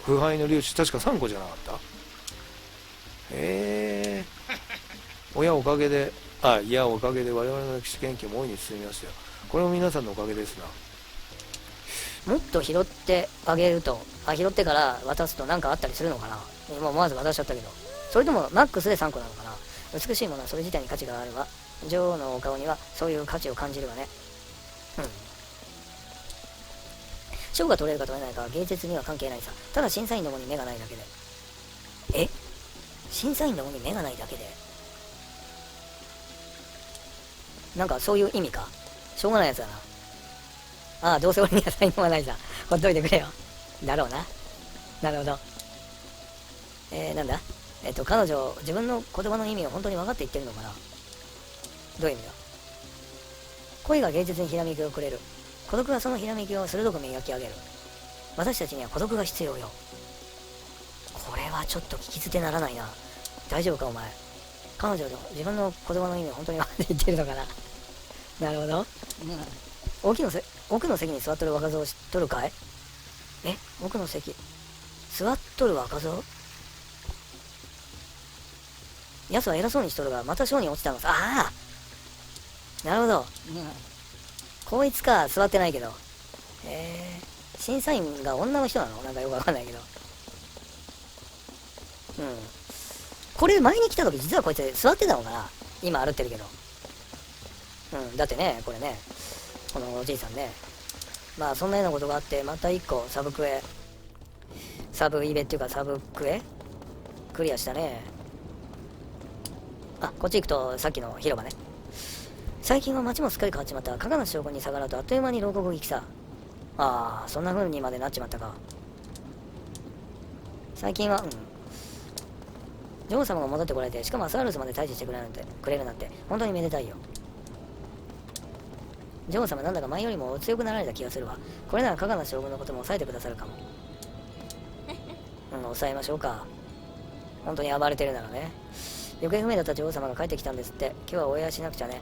Speaker 1: 腐敗の粒子確か3個じゃなかった？おかげでおかげで我々の歴史研究も大いに進みましたよ。これも皆さんのおかげですな。
Speaker 2: もっと拾ってあげると、拾ってから渡すと何かあったりするのかな。今思わず渡しちゃったけど、それともマックスで3個なのかな。美しいものはそれ自体に価値があるわ。女王のお顔にはそういう価値を感じるわね。賞が取れるか取れないかは芸術には関係ないさ。ただ審査員どもに目がないだけで。審査員どもに目がないだけで、なんかそういう意味か。しょうがないやつだな。どうせ俺には才能はないさ。ほっといてくれよ。だろうな。なるほど。なんだ彼女、自分の言葉の意味を本当に分かって言ってるのかな。どういう意味だ。恋が芸術にひらめきをくれる。孤独はそのひらめきを鋭く磨き上げる。私たちには孤独が必要よ。これはちょっと聞き捨てならないな。大丈夫かお前。彼女の自分の言葉の意味を本当に分かって言ってるのかな。なるほど。奥の席に座っとる若造を知っとるかい？奥の席。座っとる若造？奴は偉そうにしとるが、また賞に落ちたのさ。なるほど。こいつか、座ってないけど。審査員が女の人なの？なんかよくわかんないけど。これ前に来た時実はこいつ座ってたのかな？今歩ってるけど。だってね、これね、このおじいさんね。まあそんなようなことがあって、また一個サブイベっていうかサブクエクリアしたね。こっち行くとさっきの広場ね。最近は街もすっかり変わっちまった。加賀の将軍に逆らうとあっという間に牢獄行きさ。そんな風にまでなっちまったか。最近は女王様が戻ってこられて、しかもアスアルスまで退治してくれるなんて本当にめでたいよ。女王様なんだか前よりもお強くなられた気がするわ。これなら加賀の将軍のことも抑えてくださるかも。抑えましょうか。本当に暴れてるならね。行方不明だった女王様が帰ってきたんですって。今日はお祝いしなくちゃね。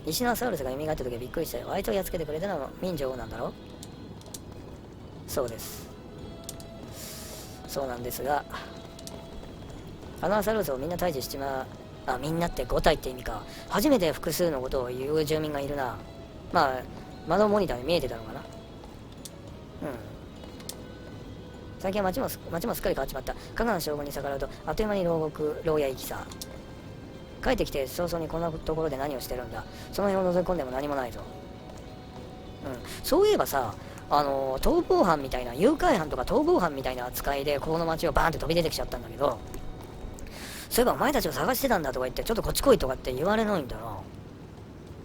Speaker 2: 石のアスアウルスが蘇った時はびっくりしたよ。あいつをやっつけてくれたのは明女王なんだろう。そうです。そうなんですが、あのアスアウルスをみんな退治しちまう。みんなって5体って意味か。初めて複数のことを言う住民がいるな。窓モニターに見えてたのかな。最近は町もすっかり変わっちまった。加賀の将軍に逆らうとあっという間に牢屋行きさ。帰ってきて早々にこんなところで何をしてるんだ。その辺を覗き込んでも何もないぞ。そういえばさ、逃亡犯みたいな、誘拐犯とか逃亡犯みたいな扱いでこの町をバーンって飛び出てきちゃったんだけど、そういえばお前たちを探してたんだとか言って、ちょっとこっち来いとかって言われないんだな。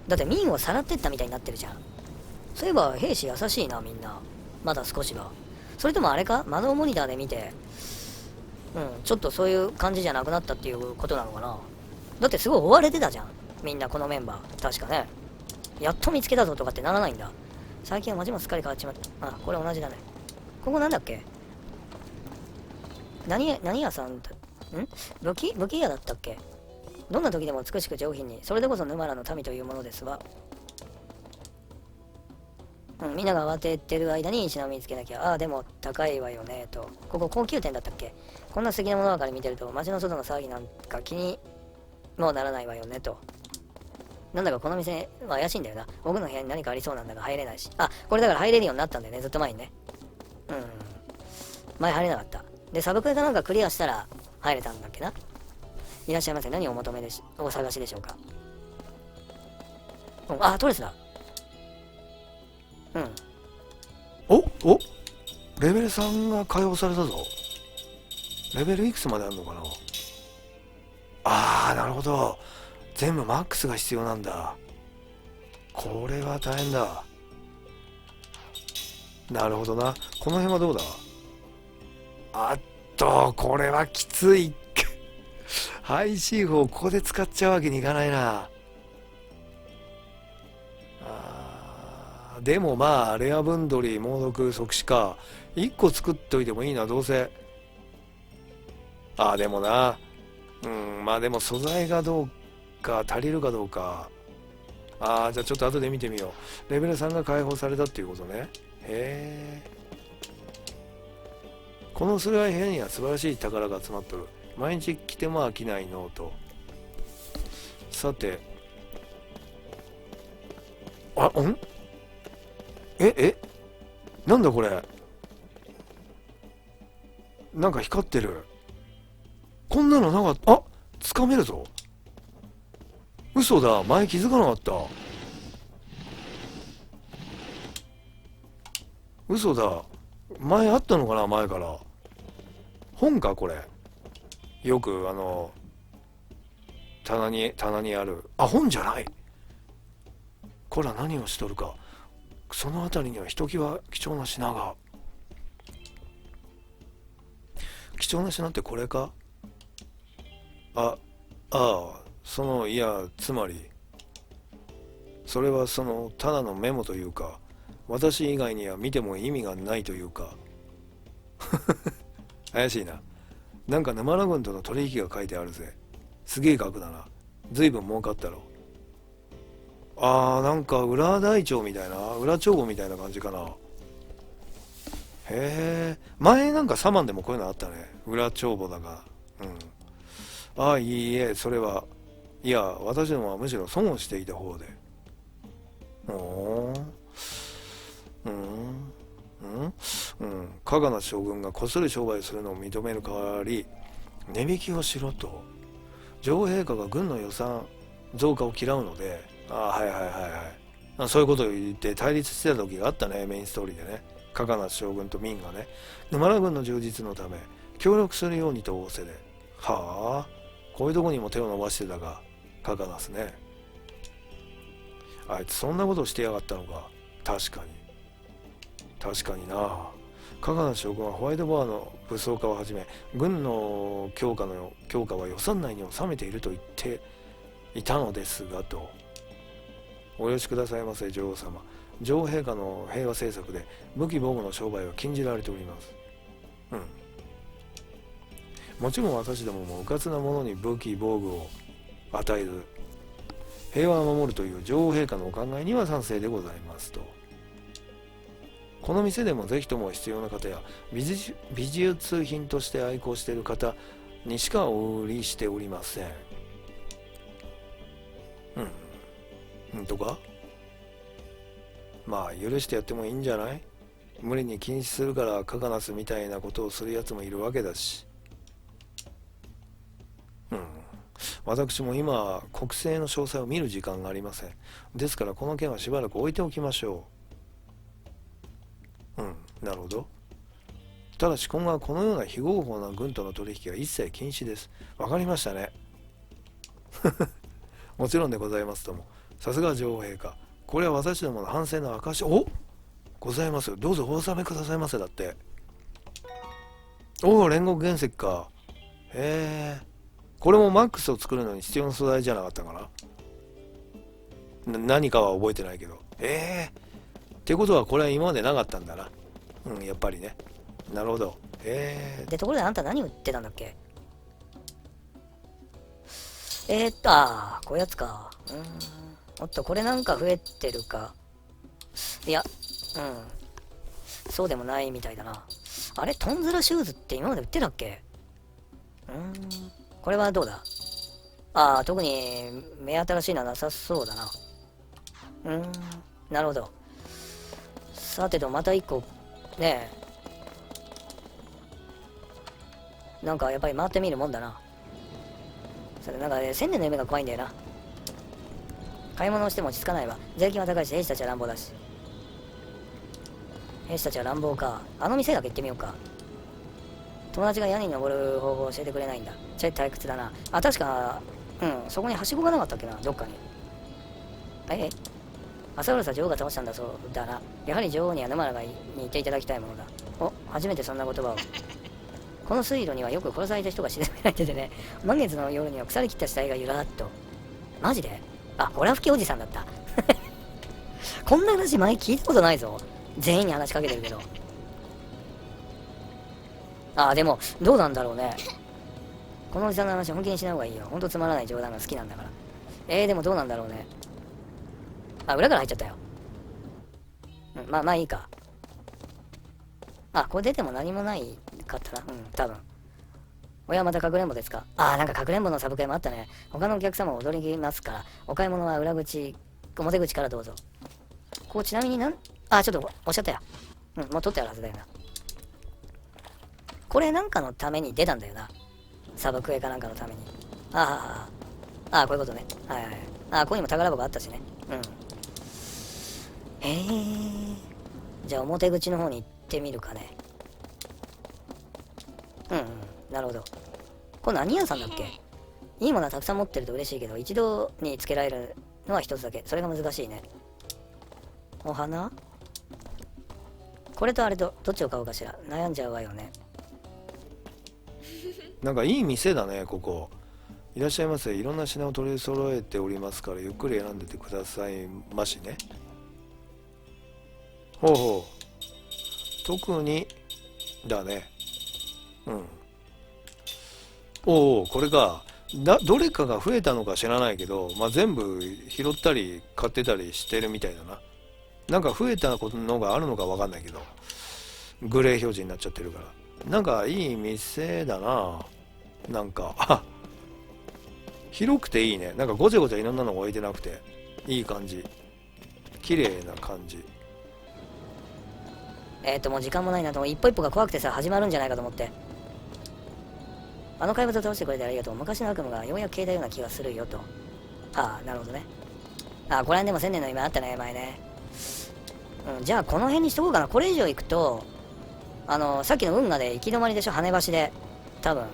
Speaker 2: だって民をさらってったみたいになってるじゃん。そういえば兵士優しいな、みんな。まだ少しは。それともあれか、窓モニターで見て、ちょっとそういう感じじゃなくなったっていうことなのかな。だってすごい追われてたじゃん、みんな。このメンバー確かね、やっと見つけたぞとかってならないんだ。最近は街もすっかり変わっちまった。あ、これ同じだね。ここなんだっけ。何屋さんだ。武器屋だったっけ。どんな時でも美しく上品に、それでこそ沼らの民というものですわ。みんなが慌ててる間に品を見つけなきゃ。ああ、でも高いわよねと。ここ高級店だったっけ。こんな素敵なものばかり見てると街の外の騒ぎなんか気にもうならないわよねと。なんだかこの店は怪しいんだよな。僕の部屋に何かありそうなんだが入れないし。あ、これだから入れるようになったんだよね、ずっと前にね。前入れなかった。で、サブクエかなんかクリアしたら入れたんだっけな。いらっしゃいませ。何をお探しでしょうか。あ、トレスだ。
Speaker 1: おレベル3が解放されたぞ。レベルいくつまであるのかな。あー、なるほど。全部マックスが必要なんだ。これは大変だ。なるほどな。この辺はどうだ。これはきつい。ハイシーフをここで使っちゃうわけにいかないな。でもまあレア分取り猛毒即死か1個作っといてもいいな。どうせでもな、まあでも素材がどうか足りるかどうか。じゃあちょっと後で見てみよう。レベル3が解放されたっていうことね。へえ。この薄暗い部屋には素晴らしい宝が集まっとる。毎日来ても飽きないノート。さて、なんだこれ。なんか光ってる。こんなのなかった。つかめるぞ。嘘だ、前気づかなかった。嘘だ、前あったのかな。前から。本かこれ。よく棚にある。本じゃない。こら何をしとるか。その辺りにはひときわ貴重な品が。貴重な品ってこれか。いや、つまりそれはただのメモというか、私以外には見ても意味がないというか。怪しいな。なんか沼良軍との取引が書いてあるぜ。すげえ額だな。ずいぶん儲かったろ。なんか裏台帳みたいな、裏帳簿みたいな感じかな。へえ。前なんかサマンでもこういうのあったね。裏帳簿だが。いいえ、それは。いや、私どもはむしろ損をしていた方で。加賀の将軍がこっそり商売するのを認める代わり、値引きをしろと。女王陛下が軍の予算増加を嫌うので、そういうことを言って対立してた時があったね、メインストーリーでね。加賀の将軍と民がね、沼良軍の充実のため協力するようにと仰せで。こういうとこにも手を伸ばしてたが、加賀ですね。あいつそんなことしてやがったのか。確かにな。加賀の将軍はホワイトボアの武装化をはじめ、軍の強化は予算内に収めていると言っていたのですがと。お許しくださいませ、女王様。女王陛下の平和政策で武器防具の商売は禁じられております。もちろん私どももうかつな者に武器防具を与えず、平和を守るという女王陛下のお考えには賛成でございますと。この店でもぜひとも必要な方や美術品として愛好している方にしかお売りしておりません。とか、まあ許してやってもいいんじゃない。無理に禁止するからカガナスみたいなことをするやつもいるわけだし。私も今国政の詳細を見る時間がありません。ですからこの件はしばらく置いておきましょう。なるほど。ただし今後はこのような非合法な軍との取引は一切禁止です。わかりましたね。もちろんでございますとも。さすが女王陛下。これは私どもの反省の証。ございますよ。どうぞお納めくださいませ。だって。煉獄原石か。へえ。これもマックスを作るのに必要な素材じゃなかったかな。何かは覚えてないけど。ってことはこれは今までなかったんだな。やっぱりね。なるほど。
Speaker 2: で、ところであんた何売ってたんだっけ？こういうやつか。おっと、これなんか増えてるか。いや、そうでもないみたいだな。あれ、トンズラシューズって今まで売ってたっけ？これはどうだ？特に目新しいのはなさそうだな。なるほど。さてと、また一個、ねえ。なんかやっぱり回ってみるもんだな。それなんかね、千年の夢が怖いんだよな。買い物をしても落ち着かないわ。税金は高いし、兵士たちは乱暴だし。兵士たちは乱暴か。あの店だけ行ってみようか。友達が屋根に登る方法を教えてくれないんだ。ちょい退屈だな。確か、そこにはしごがなかったっけな、どっかに。朝浦さ女王が倒したんだそうだな。やはり女王には沼原にいていただきたいものだ。初めてそんな言葉を。この水路にはよく殺された人が沈められててね、満月の夜には腐りきった死体がゆらっと。マジで？ホラ吹きおじさんだった。こんな話前聞いたことないぞ。全員に話しかけてるけど。でも、どうなんだろうね。このおじさんの話本気にしない方がいいよ。ほんとつまらない冗談が好きなんだから。でもどうなんだろうね。裏から入っちゃったよ。まあいいか。これ出ても何もないかったな。多分。親はまたかくれんぼですか？なんかかくれんぼのサブクエもあったね。他のお客様を踊りますから、お買い物は表口からどうぞ。ちなみにちょっとおっしゃったよ。もう取ってあるはずだよな。これなんかのために出たんだよな。サブクエかなんかのために。こういうことね。ここにも宝箱あったしね。じゃあ表口の方に行ってみるかね。なるほど。これ何屋さんだっけ？いいものはたくさん持ってると嬉しいけど、一度につけられるのは一つだけ。それが難しいね。お花？これとあれとどっちを買おうかしら。悩んじゃうわよね。
Speaker 1: なんかいい店だね、ここ。いらっしゃいませ。いろんな品を取り揃えておりますから、ゆっくり選んでてくださいましね。ほう。特に、だね。これか。どれかが増えたのか知らないけど、全部拾ったり買ってたりしてるみたいだな。なんか増えたのがあるのかわかんないけど、グレー表示になっちゃってるから。なんかいい店だな。なんか、広くていいね。なんかごちゃごちゃいろんなの置いてなくて、いい感じ。綺麗な感じ。
Speaker 2: もう時間もないなと、一歩一歩が怖くてさ、始まるんじゃないかと思って。あの怪物を倒してくれてありがとう。昔の悪夢がようやく消えたような気がするよと。なるほどね。ここら辺でも千年の夢あったね、前ね。じゃあこの辺にしとこうかな。これ以上行くと、さっきの運河で行き止まりでしょ、跳ね橋で。多分。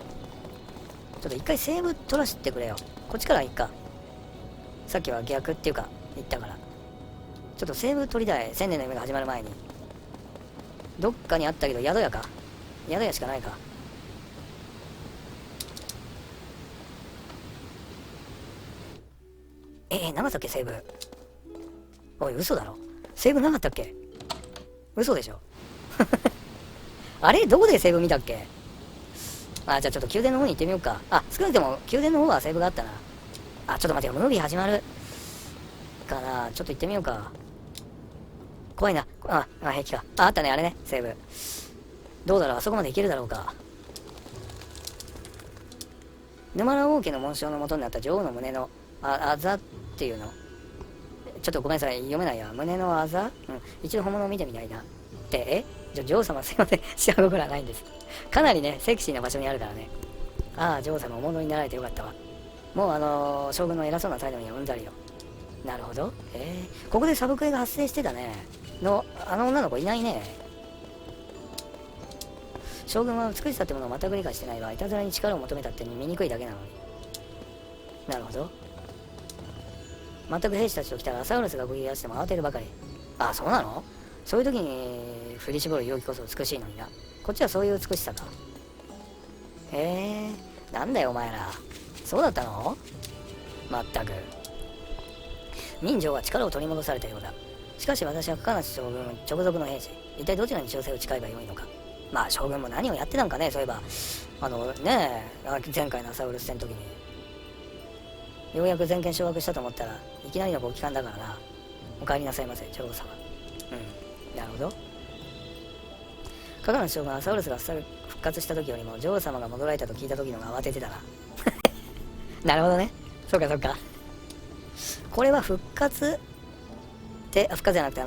Speaker 2: ちょっと一回セーブ取らせてくれよ。こっちから行っか。さっきは逆っていうか、行ったから。ちょっとセーブ取りたい。千年の夢が始まる前に。どっかにあったけど、宿屋か。宿屋しかないか。なかったっけ、セーブ。おい、嘘だろ。セーブなかったっけ？嘘でしょ。あれどこでセーブ見たっけ？じゃあちょっと宮殿の方に行ってみようか。少なくとも宮殿の方はセーブがあったな。ちょっと待てよ、ムービー始まるかな。ちょっと行ってみようか。怖いな。平気か。あったね、あれね、セーブ。どうだろう、あそこまで行けるだろうか。沼原王家の紋章の元になった女王の胸のあざっていうの。ちょっとごめんなさい、読めないや。胸のあざ？一度本物を見てみたいな。って女王様すいません下心はないんです。かなりねセクシーな場所にあるからね。ああ女王様お戻りになられてよかったわ。もう将軍の偉そうな態度にはうんざりよ。なるほど。ここでサブクエが発生してたね。あの女の子いないね。将軍は美しさってものを全く理解してないわ。いたずらに力を求めたって醜いだけなのに。なるほど。全く兵士たちと来たらアサウルスが動き出しても慌てるばかり。ああそうなの。そういう時に振り絞る勇気こそ美しいのにな。こっちはそういう美しさか。なんだよお前ら。そうだったの。まったく。民情は力を取り戻されたようだ。しかし私は深梨将軍直属の兵士。一体どちらに忠誠を誓えばよいのか。まあ将軍も何をやってたんかね。そういえば前回のアサウルス戦の時にようやく全権掌握したと思ったらいきなりのご帰還だからな。お帰りなさいませ女王様。なるほど。カガナ将軍はアサウルスが復活した時よりも女王様が戻られたと聞いた時の方が慌ててたな。なるほどね。そうかそうか。これは復活じゃなくて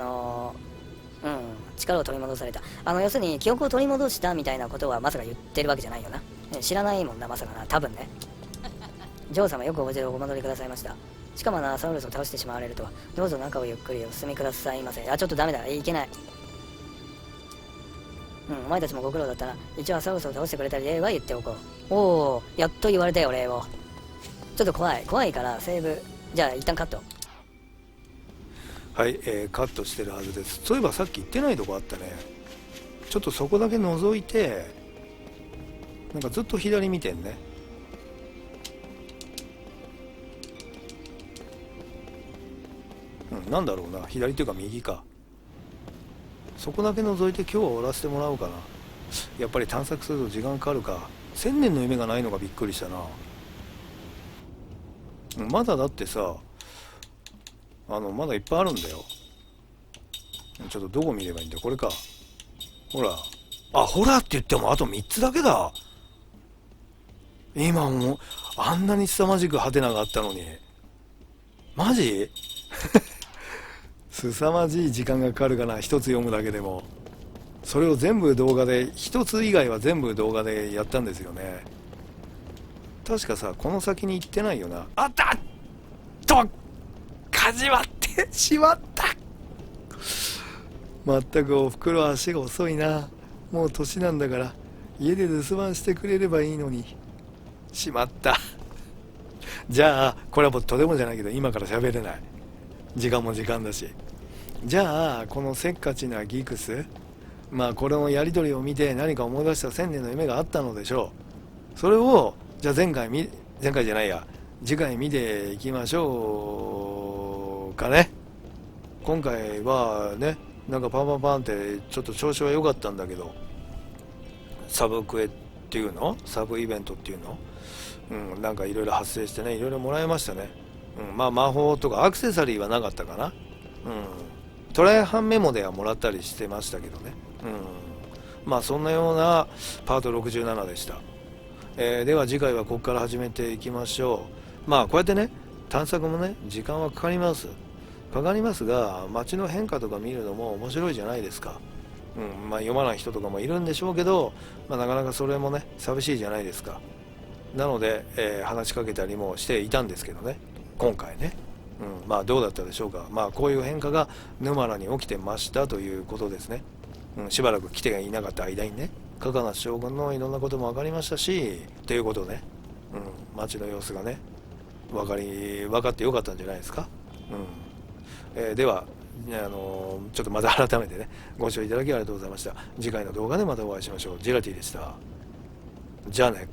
Speaker 2: 力を取り戻された。要するに記憶を取り戻したみたいなことはまさか言ってるわけじゃないよな。知らないもんなまさかな。多分ね。女王様よくお戻りくださいました。しかもアサウルスを倒してしまわれるとは。どうぞ中をゆっくりお進みくださいませ。ちょっとダメだ。いけない。お前たちもご苦労だったな。一応アサウルスを倒してくれた礼は言っておこう。おお、やっと言われたよ礼を。ちょっと怖いからセーブ。じゃあ一旦カット。
Speaker 1: はい、カットしてるはずです。そういえばさっき言ってないとこあったね。ちょっとそこだけ覗いて、なんかずっと左見てんね。なんだろうな、左っていうか右か。そこだけ覗いて今日は終わらせてもらおうかな。やっぱり探索すると時間かかるか。1000年の夢がないのがびっくりしたな。まだだってさ、まだいっぱいあるんだよ。ちょっとどこ見ればいいんだよ。これか。ほら。ほらって言ってもあと3つだけだ。今もうあんなに凄まじくハテナがあったのに。マジ凄まじい時間がかかるかな。一つ読むだけでも。それを全部動画で、一つ以外は全部動画でやったんですよね。確かさ、この先に行ってないよな。あったと始まってしまった。まったくおふくろは足が遅いな。もう年なんだから家で留守番してくれればいいのに。しまった。じゃあこれはもうとてもじゃないけど今から喋れない。時間も時間だし。じゃあこのせっかちなギクス、これのやり取りを見て何か思い出した1000年の夢があったのでしょう。それをじゃあ前回じゃないや、次回見ていきましょうかね。今回はね、なんかパンパンパンってちょっと調子は良かったんだけど、サブクエっていうの、サブイベントっていうの、なんかいろいろ発生してね、いろいろもらいましたね。魔法とかアクセサリーはなかったかな。トライハンメモではもらったりしてましたけどね。そんなようなパート67でした。では次回はここから始めていきましょう。こうやってね、探索もね、時間はかかりますが、街の変化とか見るのも面白いじゃないですか。読まない人とかもいるんでしょうけど、なかなかそれもね、寂しいじゃないですか。なので、話しかけたりもしていたんですけどね、今回ね。どうだったでしょうか。こういう変化が沼原に起きてましたということですね。しばらく来ていなかった間にね、カカナ将軍のいろんなことも分かりましたし、ということで、街の様子がね、分かってよかったんじゃないですか。ではちょっとまた改めてね、ご視聴いただきありがとうございました。次回の動画でまたお会いしましょう。ジェラティでした。じゃあね。